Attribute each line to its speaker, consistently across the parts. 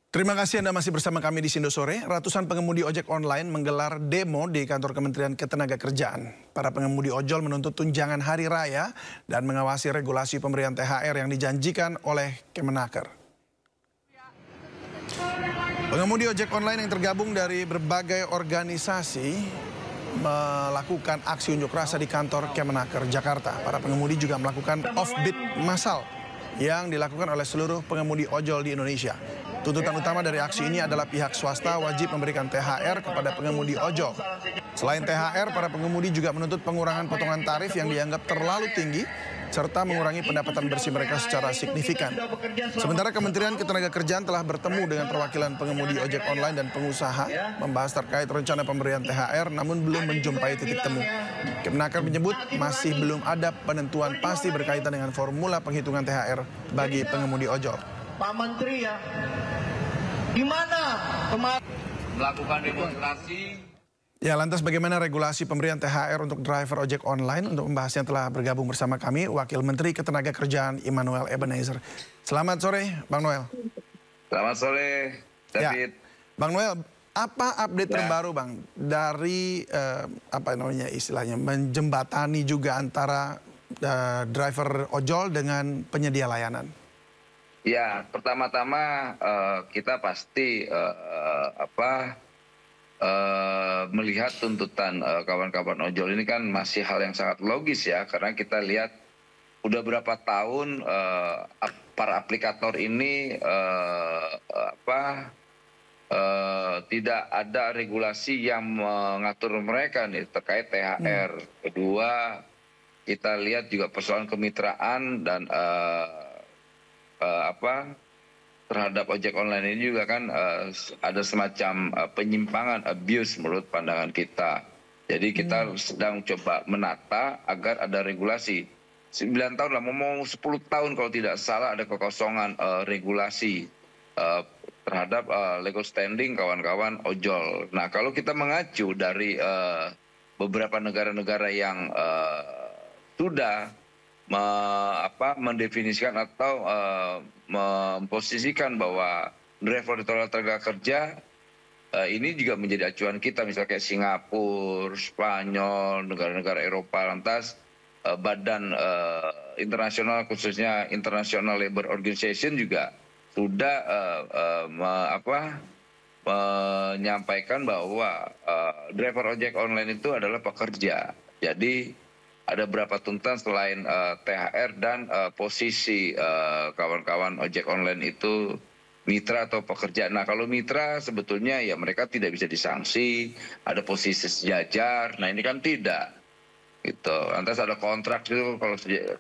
Speaker 1: Terima kasih Anda masih bersama kami di Sindo Sore. Ratusan pengemudi ojek online menggelar demo di kantor Kementerian Ketenagakerjaan. Para pengemudi ojol menuntut tunjangan hari raya dan mengawasi regulasi pemberian THR yang dijanjikan oleh Kemenaker. Pengemudi ojek online yang tergabung dari berbagai organisasi melakukan aksi unjuk rasa di kantor Kemenaker Jakarta. Para pengemudi juga melakukan offbeat massal yang dilakukan oleh seluruh pengemudi ojol di Indonesia. Tuntutan utama dari aksi ini adalah pihak swasta wajib memberikan THR kepada pengemudi ojol. Selain THR, para pengemudi juga menuntut pengurangan potongan tarif yang dianggap terlalu tinggi, serta mengurangi pendapatan bersih mereka secara signifikan. Sementara Kementerian Ketenagakerjaan telah bertemu dengan perwakilan pengemudi ojek online dan pengusaha membahas terkait rencana pemberian THR, namun belum menjumpai titik temu. Kemenaker menyebut masih belum ada penentuan pasti berkaitan dengan formula penghitungan THR bagi pengemudi ojol.
Speaker 2: Pak Menteri ya, gimana kemarin
Speaker 3: melakukan demonstrasi?
Speaker 1: Ya, lantas bagaimana regulasi pemberian THR untuk driver ojek online? Untuk membahasnya telah bergabung bersama kami Wakil Menteri Ketenagakerjaan Immanuel Ebenezer. Selamat sore, Bang Noel.
Speaker 3: Selamat sore, David.
Speaker 1: Ya, Bang Noel, apa update terbaru, Bang, dari apa namanya istilahnya menjembatani juga antara driver ojol dengan penyedia layanan?
Speaker 3: Ya, pertama-tama kita pasti melihat tuntutan kawan-kawan ojol ini kan masih hal yang sangat logis ya, karena kita lihat udah berapa tahun para aplikator ini tidak ada regulasi yang mengatur mereka nih terkait THR. Kedua, kita lihat juga persoalan kemitraan dan terhadap ojek online ini juga kan ada semacam penyimpangan, abuse menurut pandangan kita. Jadi kita sedang coba menata agar ada regulasi. 9 tahun lah, mau 10 tahun kalau tidak salah ada kekosongan regulasi terhadap legal standing kawan-kawan ojol. Nah, kalau kita mengacu dari beberapa negara-negara yang sudah mendefinisikan atau memposisikan bahwa driver tolak tenaga kerja ini juga menjadi acuan kita, misalnya kayak Singapura, Spanyol, negara-negara Eropa. Lantas badan internasional, khususnya International Labour Organization juga sudah menyampaikan bahwa driver ojek online itu adalah pekerja. Jadi ada berapa tuntutan selain THR dan posisi kawan-kawan ojek online itu mitra atau pekerja. Nah, kalau mitra sebetulnya ya mereka tidak bisa disanksi, ada posisi sejajar. Nah, ini kan tidak. Gitu. Lantas ada kontrak itu,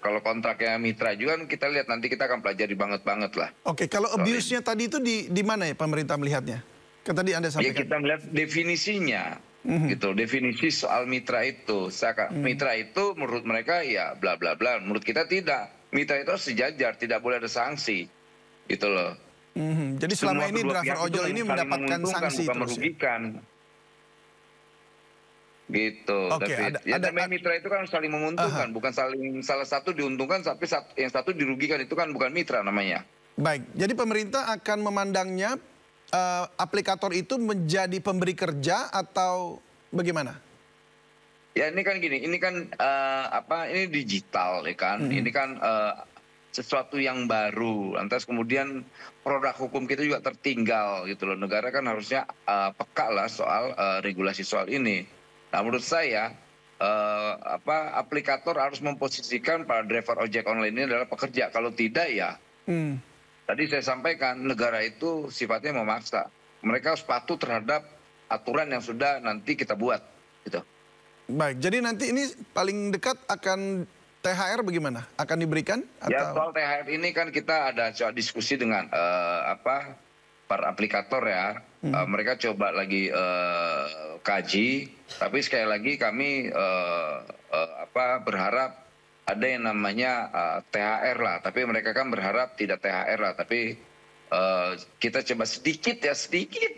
Speaker 3: kalau kontraknya mitra juga kan kita lihat, nanti kita akan pelajari banget lah.
Speaker 1: Oke, kalau abuse-nya tadi itu di mana ya pemerintah melihatnya? Kan tadi Anda sampaikan.
Speaker 3: Ya, kita melihat definisinya. Gitu, definisi soal mitra itu. Mitra itu menurut mereka ya bla bla bla, menurut kita tidak. Mitra itu harus sejajar, tidak boleh ada sanksi. Gitu loh.
Speaker 1: Jadi selama ini driver ojol ini mendapatkan sanksi
Speaker 3: bukan
Speaker 1: terus
Speaker 3: merugikan. Gitu.
Speaker 1: Oke,
Speaker 3: ada mitra itu kan saling menguntungkan, bukan salah satu diuntungkan tapi yang satu dirugikan, itu kan bukan mitra namanya.
Speaker 1: Baik, jadi pemerintah akan memandangnya aplikator itu menjadi pemberi kerja atau bagaimana?
Speaker 3: Ya, ini kan gini, ini kan ini digital ya kan, ini kan sesuatu yang baru. Lantas kemudian produk hukum kita juga tertinggal gitu loh. Negara kan harusnya peka lah soal regulasi soal ini. Nah, menurut saya aplikator harus memposisikan para driver ojek online ini adalah pekerja. Kalau tidak ya. Tadi saya sampaikan, negara itu sifatnya memaksa. Mereka harus patuh terhadap aturan yang sudah nanti kita buat. Gitu.
Speaker 1: Baik, jadi nanti ini paling dekat akan THR bagaimana? Akan diberikan? Atau?
Speaker 3: Ya, soal THR ini kan kita ada diskusi dengan para aplikator ya. Mereka coba lagi kaji. Tapi sekali lagi kami berharap ada yang namanya THR lah, tapi mereka kan berharap tidak THR lah, tapi kita coba sedikit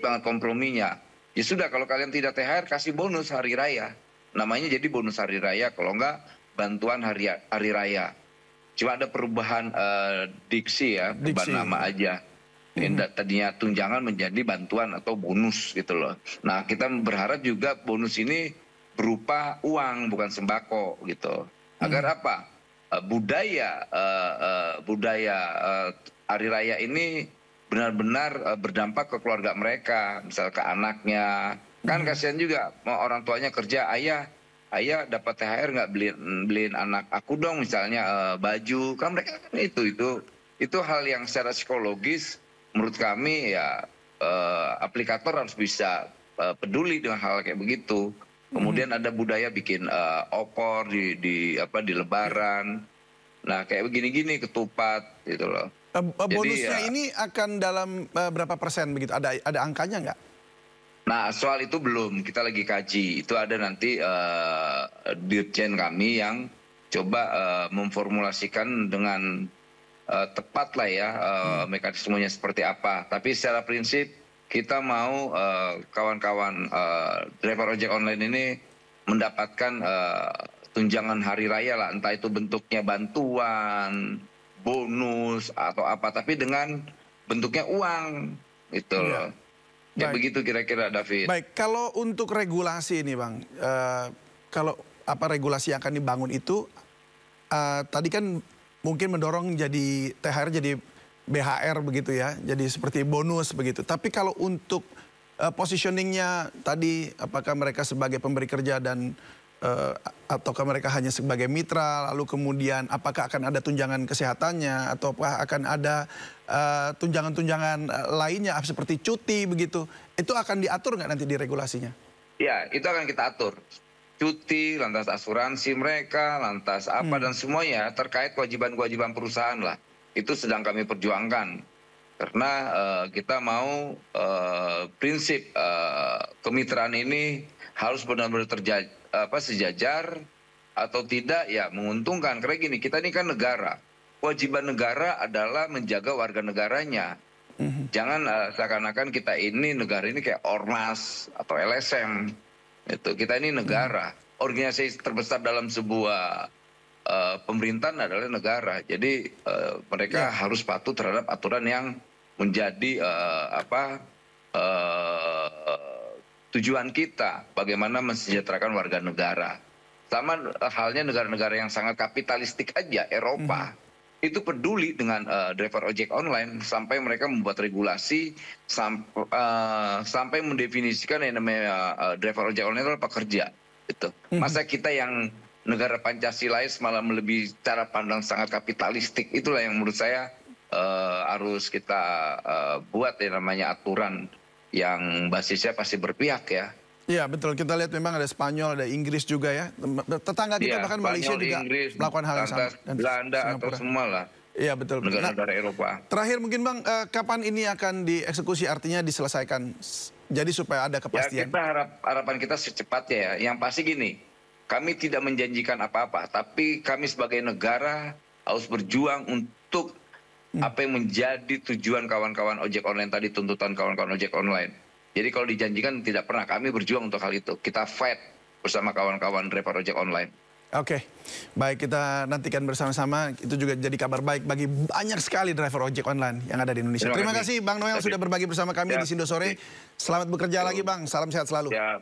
Speaker 3: banget komprominya. Ya sudah, kalau kalian tidak THR, kasih bonus hari raya. Namanya jadi bonus hari raya, kalau enggak bantuan hari raya. Cuma ada perubahan diksi ya, perubahan nama aja. Tadinya tunjangan menjadi bantuan atau bonus gitu loh. Nah, kita berharap juga bonus ini berupa uang, bukan sembako gitu. Agar apa? Budaya hari raya ini benar-benar berdampak ke keluarga mereka, misal ke anaknya. Kan kasihan juga orang tuanya kerja, ayah dapat THR nggak beliin anak aku dong misalnya baju. Kan mereka kan itu hal yang secara psikologis menurut kami ya aplikator harus bisa peduli dengan hal kayak begitu. Kemudian ada budaya bikin opor di Lebaran. Nah, kayak begini-gini ketupat gitu loh.
Speaker 1: Bonusnya
Speaker 3: Jadi,
Speaker 1: ini akan dalam berapa persen begitu? Ada angkanya nggak?
Speaker 3: Nah, soal itu belum, kita lagi kaji. Itu ada nanti dirjen kami yang coba memformulasikan dengan tepat lah ya mekanismenya seperti apa. Tapi secara prinsip kita mau kawan-kawan driver ojek online ini mendapatkan tunjangan hari raya lah, entah itu bentuknya bantuan, bonus atau apa, tapi dengan bentuknya uang gitu loh. Ya begitu kira-kira, David.
Speaker 1: Baik, kalau untuk regulasi ini Bang, kalau regulasi yang akan dibangun itu tadi kan mungkin mendorong jadi THR jadi BHR begitu ya, jadi seperti bonus begitu. Tapi kalau untuk positioningnya tadi, apakah mereka sebagai pemberi kerja dan ataukah mereka hanya sebagai mitra, lalu kemudian apakah akan ada tunjangan kesehatannya, atau apakah akan ada tunjangan-tunjangan lainnya seperti cuti begitu, itu akan diatur nggak nanti di regulasinya?
Speaker 3: Ya, itu akan kita atur. Cuti, lantas asuransi mereka, lantas apa dan semuanya terkait kewajiban-kewajiban perusahaan lah. Itu sedang kami perjuangkan. Karena kita mau prinsip kemitraan ini harus benar-benar sejajar atau tidak ya menguntungkan. Karena gini, kita ini kan negara. Kewajiban negara adalah menjaga warga negaranya. Jangan seakan-akan kita ini negara ini kayak Ormas atau LSM. Itu kita ini negara. Organisasi terbesar dalam sebuah pemerintahan adalah negara. Jadi mereka harus patuh terhadap aturan yang menjadi tujuan kita, bagaimana mensejahterakan warga negara. Sama halnya negara-negara yang sangat kapitalistik aja, Eropa, itu peduli dengan driver ojek online sampai mereka membuat regulasi sampai mendefinisikan yang namanya driver ojek online adalah pekerja. Gitu. Masa kita yang negara Pancasilais malah melebihi cara pandang sangat kapitalistik, itulah yang menurut saya harus kita buat yang namanya aturan yang basisnya pasti berpihak ya.
Speaker 1: Iya betul, kita lihat memang ada Spanyol, ada Inggris juga ya. Tetangga kita bahkan Malaysia juga
Speaker 3: Inggris,
Speaker 1: melakukan hal yang sama. Dan
Speaker 3: Belanda atau semua lah.
Speaker 1: Iya betul.
Speaker 3: Negara-negara Eropa.
Speaker 1: Terakhir mungkin Bang, kapan ini akan dieksekusi, artinya diselesaikan? Jadi supaya ada kepastian.
Speaker 3: Ya, harapan kita secepatnya ya. Yang pasti gini, kami tidak menjanjikan apa-apa, tapi kami sebagai negara harus berjuang untuk apa yang menjadi tujuan kawan-kawan ojek online tadi, tuntutan kawan-kawan ojek online. Jadi kalau dijanjikan tidak pernah, kami berjuang untuk hal itu. Kita fight bersama kawan-kawan driver ojek online.
Speaker 1: Oke, baik, kita nantikan bersama-sama. Itu juga jadi kabar baik bagi banyak sekali driver ojek online yang ada di Indonesia. Terima kasih Bang Noel sudah berbagi bersama kami di Sindo Sore. Selamat bekerja lagi Bang, salam sehat selalu.
Speaker 3: Ya.